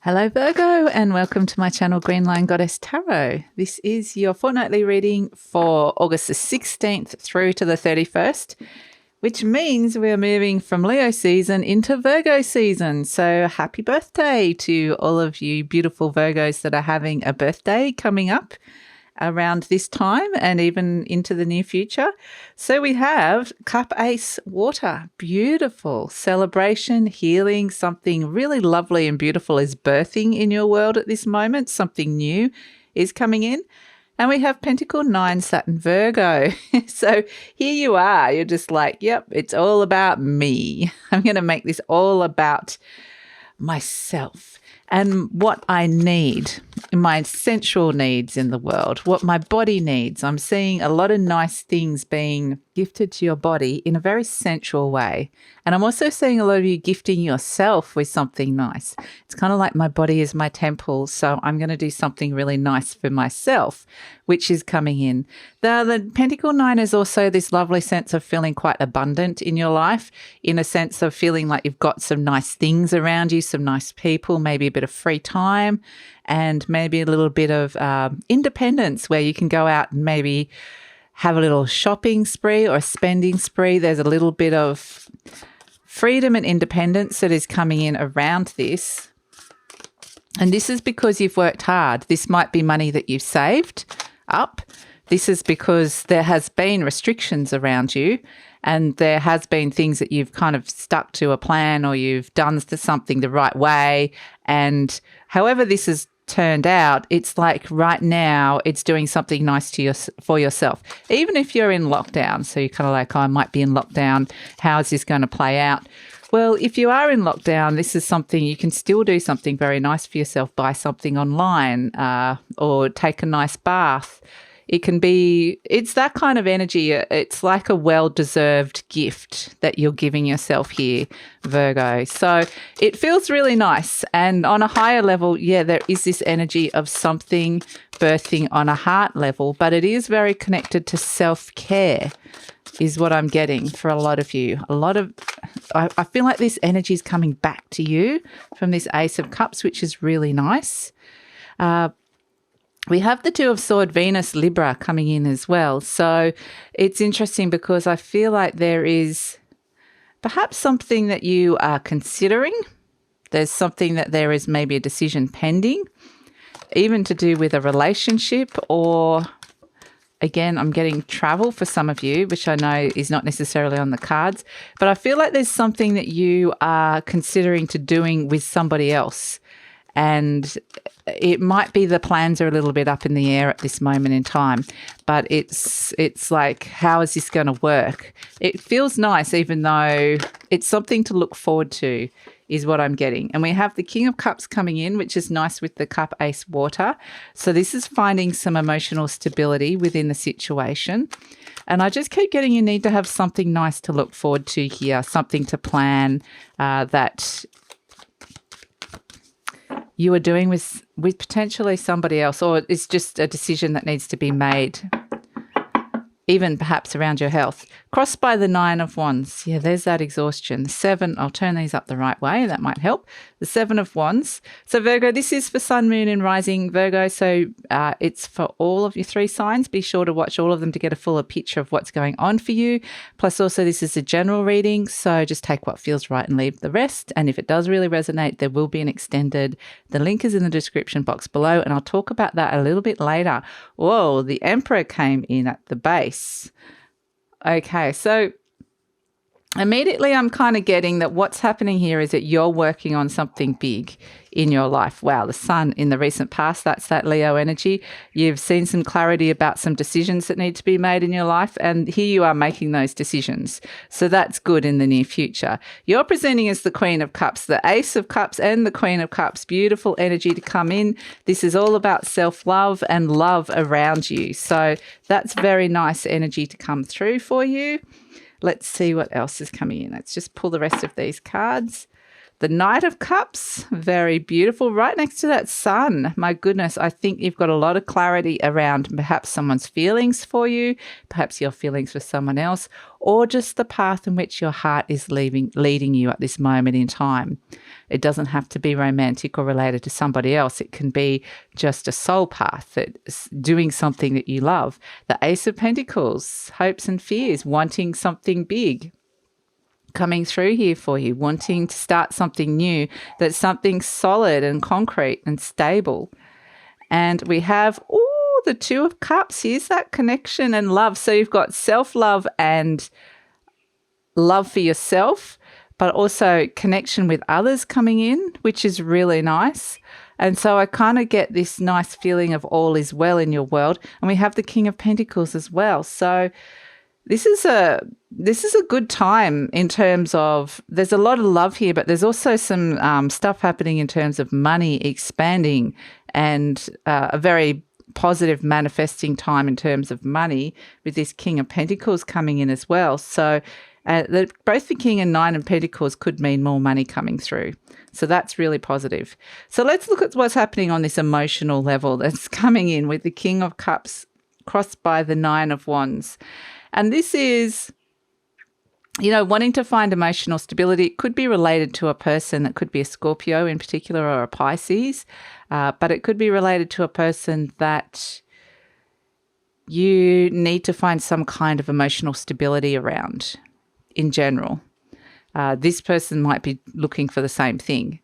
Hello Virgo and welcome to my channel GreenLion Goddess Tarot. This is your fortnightly reading for August the 16th through to the 31st, which means we're moving from Leo season into Virgo season. So happy birthday to all of you beautiful Virgos that are having a birthday coming up around this time and even into the near future. So we have Cup Ace Water, beautiful celebration, healing, something really lovely and beautiful is birthing in your world at this moment. Something new is coming in. And we have Pentacle 9 Saturn Virgo. So here you are. You're just like, yep, it's all about me. I'm going to make this all about myself and what I need, my sensual needs in the world, what my body needs. I'm seeing a lot of nice things being gifted to your body in a very sensual way. And I'm also seeing a lot of you gifting yourself with something nice. It's kind of like my body is my temple, so I'm going to do something really nice for myself, which is coming in. The Pentacle 9 is also this lovely sense of feeling quite abundant in your life, in a sense of feeling like you've got some nice things around you, some nice people, maybe a bit of free time, and maybe a little bit of independence where you can go out and maybe have a little shopping spree or a spending spree. There's a little bit of freedom and independence that is coming in around this. And this is because you've worked hard. This might be money that you've saved up. This is because there has been restrictions around you and there has been things that you've kind of stuck to a plan or you've done something the right way. And however this has turned out, it's like right now it's doing something nice to for yourself. Even if you're in lockdown, so you're kind of like, oh, I might be in lockdown. How is this going to play out? Well, if you are in lockdown, this is something you can still do something very nice for yourself. Buy something online or take a nice bath. It can be, it's that kind of energy. It's like a well-deserved gift that you're giving yourself here, Virgo. So it feels really nice. And on a higher level, yeah, there is this energy of something birthing on a heart level, but it is very connected to self-care is what I'm getting for a lot of you. I feel like this energy is coming back to you from this Ace of Cups, which is really nice. We have the Two of Swords, Venus, Libra coming in as well. So it's interesting because I feel like there is perhaps something that you are considering. There's something that there is maybe a decision pending, even to do with a relationship or, again, I'm getting travel for some of you, which I know is not necessarily on the cards. But I feel like there's something that you are considering to doing with somebody else. And it might be the plans are a little bit up in the air at this moment in time, but it's like, how is this going to work? It feels nice, even though it's something to look forward to is what I'm getting. And we have the King of Cups coming in, which is nice with the Cup Ace Water. So this is finding some emotional stability within the situation. And I just keep getting you need to have something nice to look forward to here, something to plan that you are doing with potentially somebody else, or it's just a decision that needs to be made, even perhaps around your health. Crossed by the 9 of Wands. Yeah, there's that exhaustion. The 7, I'll turn these up the right way. That might help. The 7 of Wands. So Virgo, this is for Sun, Moon and Rising Virgo. So it's for all of your 3 signs. Be sure to watch all of them to get a fuller picture of what's going on for you. Plus also this is a general reading. So just take what feels right and leave the rest. And if it does really resonate, there will be an extended. The link is in the description box below. And I'll talk about that a little bit later. Whoa, the Emperor came in at the base. Okay, so immediately I'm kind of getting that what's happening here is that you're working on something big in your life. Wow, the Sun in the recent past, that's that Leo energy. You've seen some clarity about some decisions that need to be made in your life, and here you are making those decisions. So that's good in the near future. You're presenting as the Queen of Cups, the Ace of Cups and the Queen of Cups. Beautiful energy to come in. This is all about self-love and love around you. So that's very nice energy to come through for you. Let's see what else is coming in. Let's just pull the rest of these cards. The Knight of Cups, very beautiful, right next to that Sun. My goodness, I think you've got a lot of clarity around perhaps someone's feelings for you, perhaps your feelings for someone else, or just the path in which your heart is leading you at this moment in time. It doesn't have to be romantic or related to somebody else. It can be just a soul path, that's doing something that you love. The Ace of Pentacles, hopes and fears, wanting something big coming through here for you, wanting to start something new, that's something solid and concrete and stable. And we have, the Two of Cups. Here's that connection and love. So you've got self-love and love for yourself, but also connection with others coming in, which is really nice. And so I kind of get this nice feeling of all is well in your world. And we have the King of Pentacles as well. So this is a good time in terms of, there's a lot of love here, but there's also some stuff happening in terms of money expanding, and a very positive manifesting time in terms of money with this King of Pentacles coming in as well. So both the King and Nine of Pentacles could mean more money coming through. So that's really positive. So let's look at what's happening on this emotional level that's coming in with the King of Cups crossed by the Nine of Wands. And this is, wanting to find emotional stability. It could be related to a person. That could be a Scorpio in particular, or a Pisces. But it could be related to a person that you need to find some kind of emotional stability around in general. This person might be looking for the same thing.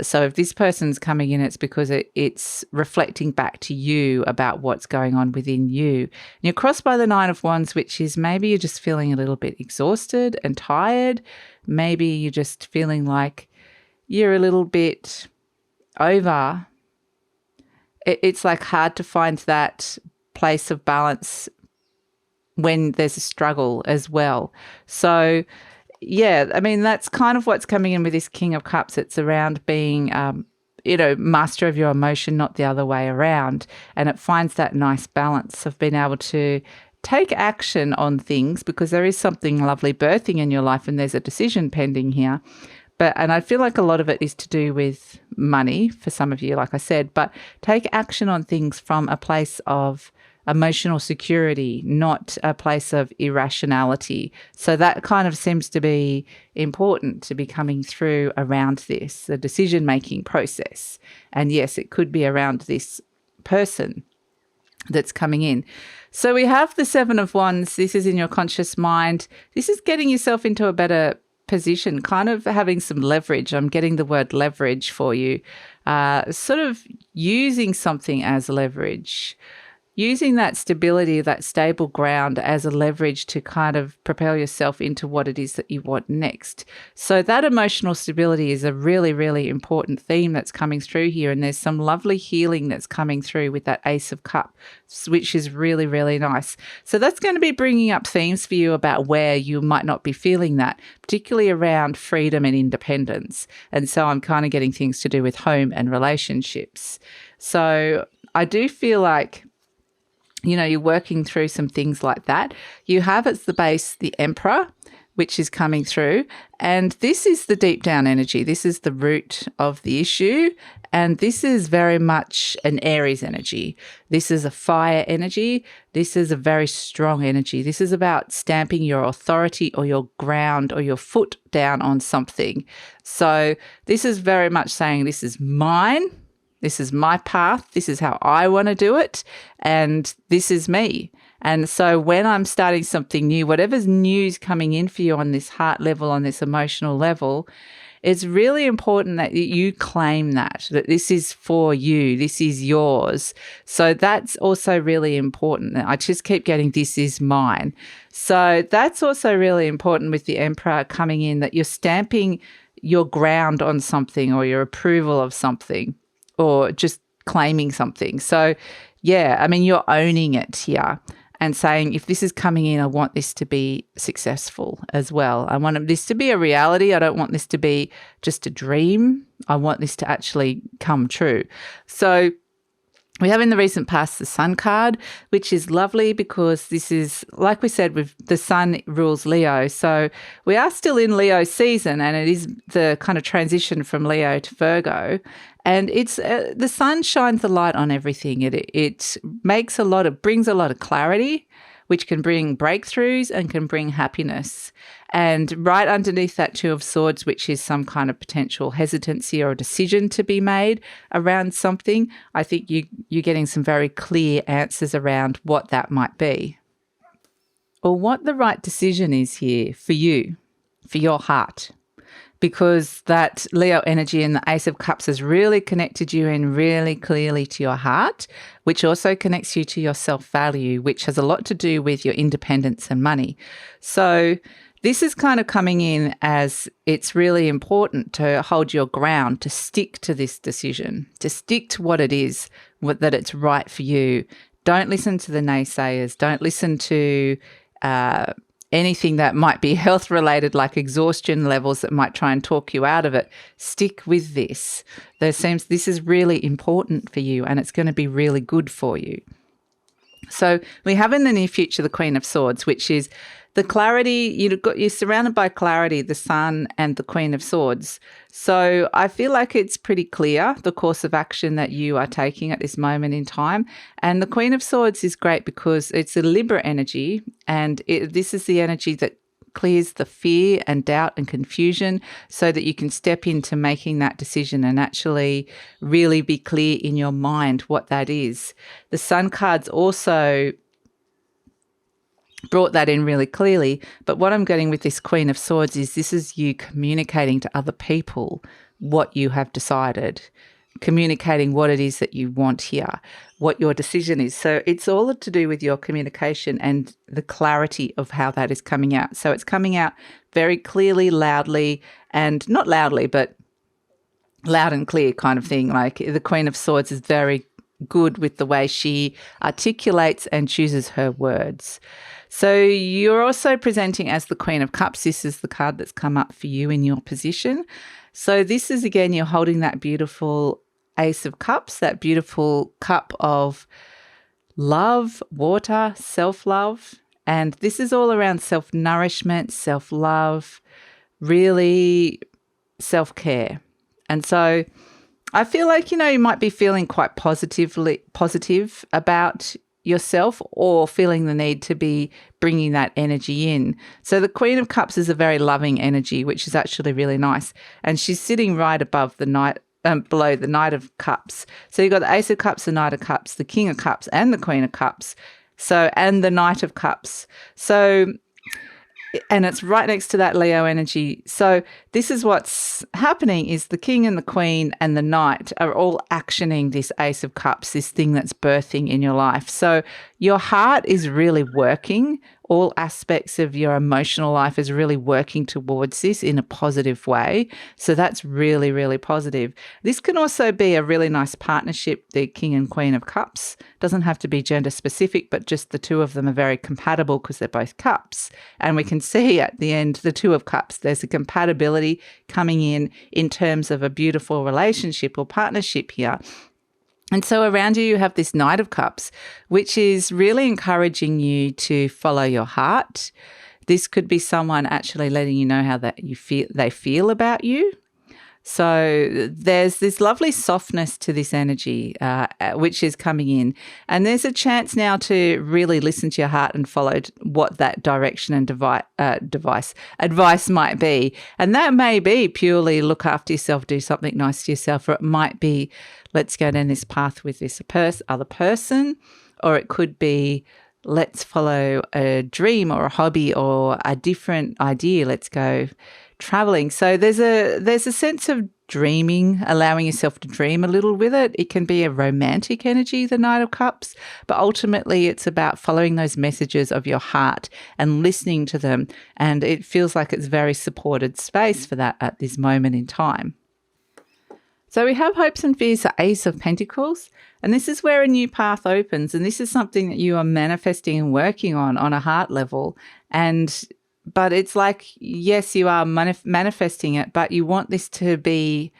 So if this person's coming in, it's because it's reflecting back to you about what's going on within you. And you're crossed by the Nine of Wands, which is maybe you're just feeling a little bit exhausted and tired. Maybe you're just feeling like you're a little bit over. It's like hard to find that place of balance when there's a struggle as well. So yeah, I mean, that's kind of what's coming in with this King of Cups. It's around being, master of your emotion, not the other way around. And it finds that nice balance of being able to take action on things, because there is something lovely birthing in your life and there's a decision pending here. And I feel like a lot of it is to do with money for some of you, like I said, but take action on things from a place of emotional security, not a place of irrationality. So that kind of seems to be important to be coming through around this, the decision-making process. And yes, it could be around this person that's coming in. So we have the Seven of Wands. This is in your conscious mind. This is getting yourself into a better position, kind of having some leverage. I'm getting the word leverage for you. Sort of using something as leverage. Using that stability, that stable ground as a leverage to kind of propel yourself into what it is that you want next. So that emotional stability is a really, really important theme that's coming through here. And there's some lovely healing that's coming through with that Ace of Cups, which is really, really nice. So that's going to be bringing up themes for you about where you might not be feeling that, particularly around freedom and independence. And so I'm kind of getting things to do with home and relationships. So I do feel like, you're working through some things like that. You have at the base the Emperor, which is coming through. And this is the deep down energy. This is the root of the issue. And this is very much an Aries energy. This is a fire energy. This is a very strong energy. This is about stamping your authority or your ground or your foot down on something. So this is very much saying, this is mine. This is my path. This is how I want to do it. And this is me. And so when I'm starting something new, whatever's new's coming in for you on this heart level, on this emotional level, it's really important that you claim that this is for you. This is yours. So that's also really important. I just keep getting, this is mine. So that's also really important with the Emperor coming in, that you're stamping your ground on something or your approval of something, or just claiming something. So, yeah, I mean, you're owning it here and saying, if this is coming in, I want this to be successful as well. I want this to be a reality. I don't want this to be just a dream. I want this to actually come true. So we have in the recent past the Sun card, which is lovely because this is, like we said, with the Sun rules Leo. So we are still in Leo season, and it is the kind of transition from Leo to Virgo. And it's the Sun shines the light on everything. It brings a lot of clarity, which can bring breakthroughs and can bring happiness. And right underneath that Two of Swords, which is some kind of potential hesitancy or a decision to be made around something, I think you're getting some very clear answers around what that might be. Or what the right decision is here for you, for your heart. Because that Leo energy and the Ace of Cups has really connected you in really clearly to your heart, which also connects you to your self-value, which has a lot to do with your independence and money. So this is kind of coming in as it's really important to hold your ground, to stick to this decision, to stick to what it is, that it's right for you. Don't listen to the naysayers. Don't listen to anything that might be health related, like exhaustion levels that might try and talk you out of it. Stick with this. This is really important for you, and it's going to be really good for you. So we have in the near future the Queen of Swords, which is the clarity. You're surrounded by clarity, the Sun and the Queen of Swords. So I feel like it's pretty clear, the course of action that you are taking at this moment in time. And the Queen of Swords is great because it's a Libra energy, and this is the energy that clears the fear and doubt and confusion so that you can step into making that decision and actually really be clear in your mind what that is. The Sun cards also brought that in really clearly. But what I'm getting with this Queen of Swords is this is you communicating to other people what you have decided, communicating what it is that you want here, what your decision is. So it's all to do with your communication and the clarity of how that is coming out. So it's coming out very clearly, loudly, and not loudly, but loud and clear kind of thing. Like the Queen of Swords is very good with the way she articulates and chooses her words. So you're also presenting as the Queen of Cups. This is the card that's come up for you in your position. So this is, again, you're holding that beautiful Ace of Cups, that beautiful cup of love, water, self-love. And this is all around self-nourishment, self-love, really self-care. And so I feel like, you might be feeling quite positive about yourself, or feeling the need to be bringing that energy in. So the Queen of Cups is a very loving energy, which is actually really nice. And she's sitting right above the below the Knight of Cups. So you've got the Ace of Cups, the Knight of Cups, the King of Cups, and the Queen of Cups. So, and the Knight of Cups. So, and it's right next to that Leo energy. So this is what's happening is the King and the Queen and the Knight are all actioning this Ace of Cups, this thing that's birthing in your life. So your heart is really working. All aspects of your emotional life is really working towards this in a positive way. So that's really, really positive. This can also be a really nice partnership, the King and Queen of Cups. Doesn't have to be gender specific, but just the two of them are very compatible because they're both cups. And we can see at the end, the Two of Cups, there's a compatibility coming in terms of a beautiful relationship or partnership here. And so around you, you have this Knight of Cups, which is really encouraging you to follow your heart. This could be someone actually letting you know how that they feel about you. So there's this lovely softness to this energy, which is coming in. And there's a chance now to really listen to your heart and follow what that direction and advice might be. And that may be purely look after yourself, do something nice to yourself, or it might be let's go down this path with this other person, or it could be let's follow a dream or a hobby or a different idea. Let's go traveling. So there's a sense of dreaming, allowing yourself to dream a little with it. It can be a romantic energy, the Knight of Cups, but ultimately it's about following those messages of your heart and listening to them. And it feels like it's very supported space for that at this moment in time. So we have hopes and fears, the Ace of Pentacles, and this is where a new path opens. And this is something that you are manifesting and working on a heart level. But it's like, yes, you are manifesting it, but you want this to be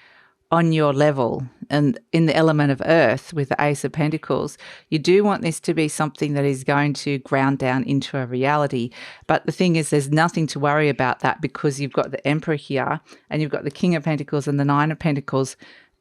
on your level and in the element of earth with the Ace of Pentacles. You do want this to be something that is going to ground down into a reality. But the thing is, there's nothing to worry about that because you've got the Emperor here and you've got the King of Pentacles and the Nine of Pentacles.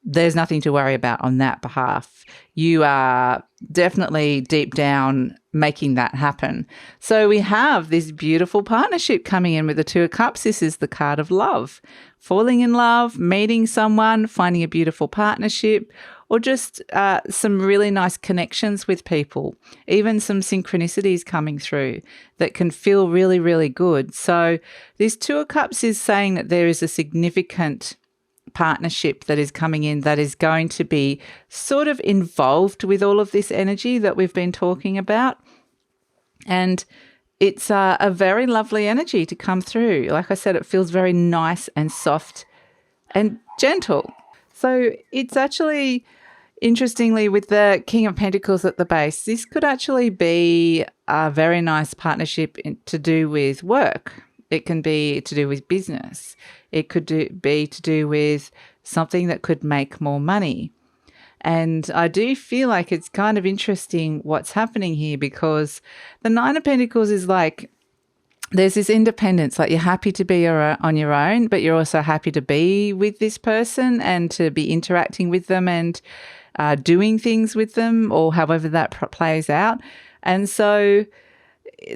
there's nothing to worry about on that behalf. You are definitely deep down making that happen. So we have this beautiful partnership coming in with the Two of Cups. This is the card of love. Falling in love, meeting someone, finding a beautiful partnership, or just some really nice connections with people, even some synchronicities coming through that can feel really, really good. So this Two of Cups is saying that there is a significant partnership that is coming in that is going to be sort of involved with all of this energy that we've been talking about. And it's a very lovely energy to come through. Like I said, it feels very nice and soft and gentle. So it's actually, interestingly, with the King of Pentacles at the base, this could actually be a very nice partnership to do with work. It can be to do with business. It could be to do with something that could make more money. And I do feel like it's kind of interesting what's happening here, because the Nine of Pentacles is like, there's this independence, like you're happy to be on your own, but you're also happy to be with this person and to be interacting with them and doing things with them, or however that plays out. And so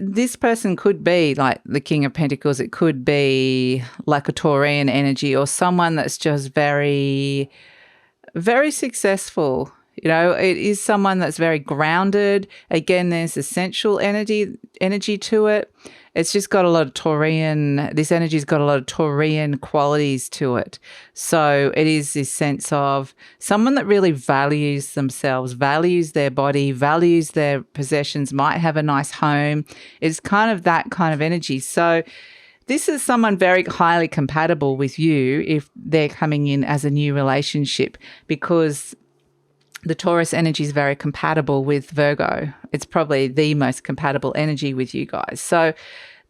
this person could be like the King of Pentacles. It could be like a Taurian energy, or someone that's just very, very successful. You know, it is someone that's very grounded. Again, there's essential energy to it. It's just got a lot of Taurian, this energy's got a lot of Taurian qualities to it. So it is this sense of someone that really values themselves, values their body, values their possessions, might have a nice home. It's kind of that kind of energy. So this is someone very highly compatible with you if they're coming in as a new relationship, because the Taurus energy is very compatible with Virgo. It's probably the most compatible energy with you guys. So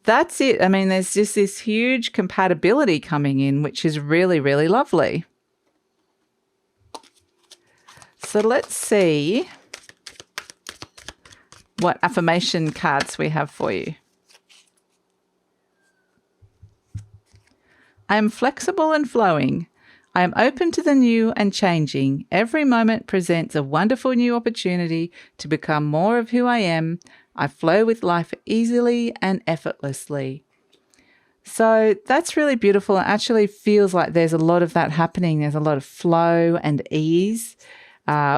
that's it. I mean, there's just this huge compatibility coming in, which is really, really lovely. So let's see what affirmation cards we have for you. I am flexible and flowing. I am open to the new and changing. Every moment presents a wonderful new opportunity to become more of who I am. I flow with life easily and effortlessly. So that's really beautiful. It actually feels like there's a lot of that happening. There's a lot of flow and ease,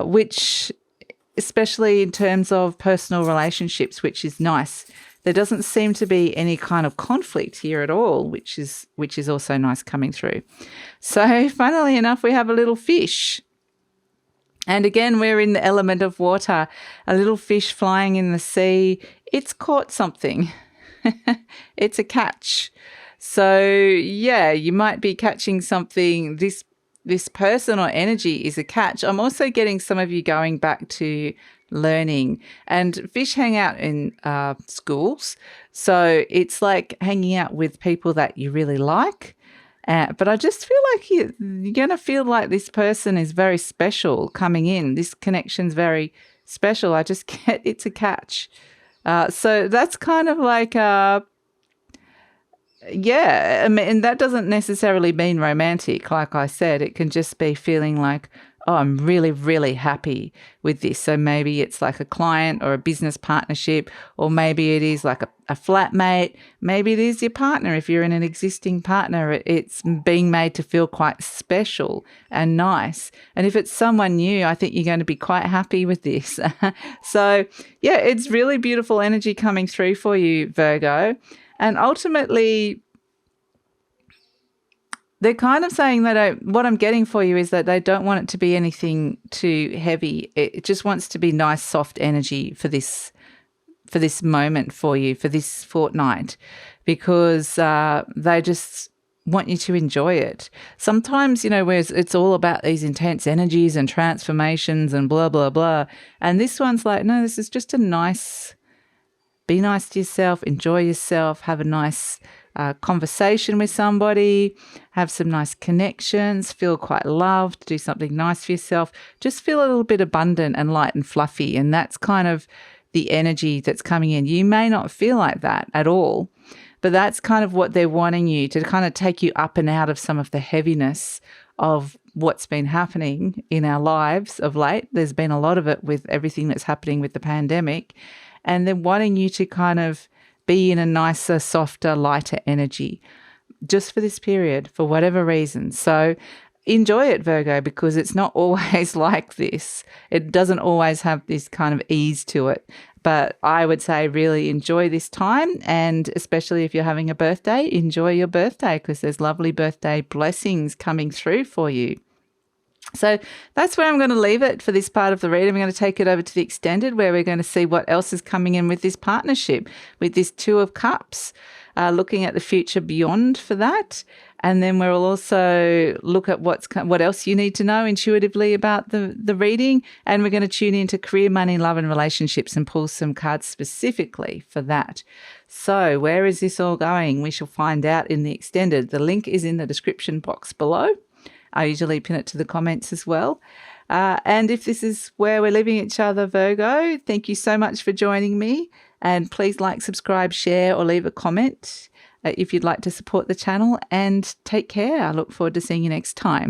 which, especially in terms of personal relationships, which is nice. There doesn't seem to be any kind of conflict here at all, which is also nice coming through. So funnily enough, we have a little fish. And again, we're in the element of water, a little fish flying in the sea. It's caught something. It's a catch. So yeah, you might be catching something. This person or energy is a catch. I'm also getting some of you going back to learning, and fish hang out in schools. So it's like hanging out with people that you really like. But I just feel like you're going to feel like this person is very special coming in. This connection's very special. I just get it's a catch. So that's kind of like, yeah, I mean, and that doesn't necessarily mean romantic. Like I said, it can just be feeling like, oh, I'm really, really happy with this. So maybe it's like a client or a business partnership, or maybe it is like a flatmate. Maybe it is your partner. If you're in an existing partner, it's being made to feel quite special and nice. And if it's someone new, I think you're going to be quite happy with this. So yeah, it's really beautiful energy coming through for you, Virgo. And ultimately, they're kind of saying that what I'm getting for you is that they don't want it to be anything too heavy. It just wants to be nice, soft energy for this moment for you, for this fortnight, because they just want you to enjoy it. Sometimes, you know, whereas it's all about these intense energies and transformations and blah, blah, blah. And this one's like, no, this is just a nice, be nice to yourself, enjoy yourself, have a nice conversation with somebody, have some nice connections, feel quite loved, do something nice for yourself, just feel a little bit abundant and light and fluffy. And that's kind of the energy that's coming in. You may not feel like that at all, but that's kind of what they're wanting you to kind of take you up and out of some of the heaviness of what's been happening in our lives of late. There's been a lot of it with everything that's happening with the pandemic, and then wanting you to kind of be in a nicer, softer, lighter energy just for this period, for whatever reason. So enjoy it, Virgo, because it's not always like this. It doesn't always have this kind of ease to it. But I would say really enjoy this time, and especially if you're having a birthday, enjoy your birthday, because there's lovely birthday blessings coming through for you. So that's where I'm going to leave it for this part of the read. I'm going to take it over to the extended, where we're going to see what else is coming in with this partnership, with this Two of Cups, looking at the future beyond for that. And then we'll also look at what else you need to know intuitively about the reading. And we're going to tune into career, money, love and relationships and pull some cards specifically for that. So where is this all going? We shall find out in the extended. The link is in the description box below. I usually pin it to the comments as well. And if this is where we're leaving each other, Virgo, thank you so much for joining me. And please like, subscribe, share or leave a comment if you'd like to support the channel. And take care. I look forward to seeing you next time.